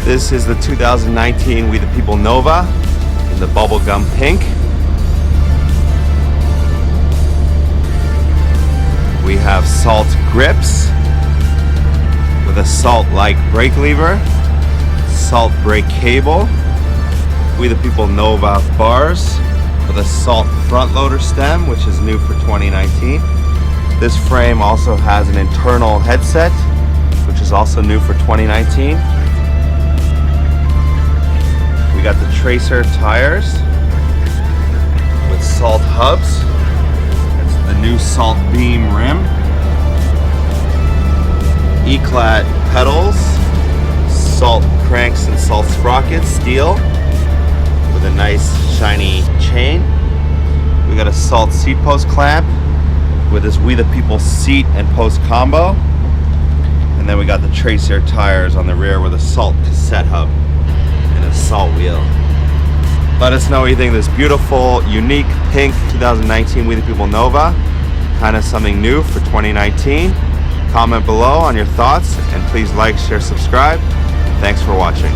This is the 2019 Wethepeople Nova in the bubblegum pink. We have salt grips with a salt-like brake lever, salt brake cable, Wethepeople Nova bars with a salt front loader stem, which is new for 2019. This frame also has an internal headset, which is also new for 2019. We got the Tracer tires with salt hubs. That's the new salt beam rim. E-clad pedals, salt cranks and salt sprockets, steel, with a nice shiny chain. We got a salt seat post clamp with this Wethepeople seat and post combo. And then we got the Tracer tires on the rear with a salt cassette hub and a salt wheel. Let us know what you think of this beautiful, unique, pink 2019 Wethepeople Nova. Kind of something new for 2019. Comment below on your thoughts, and please like, share, subscribe. Thanks for watching.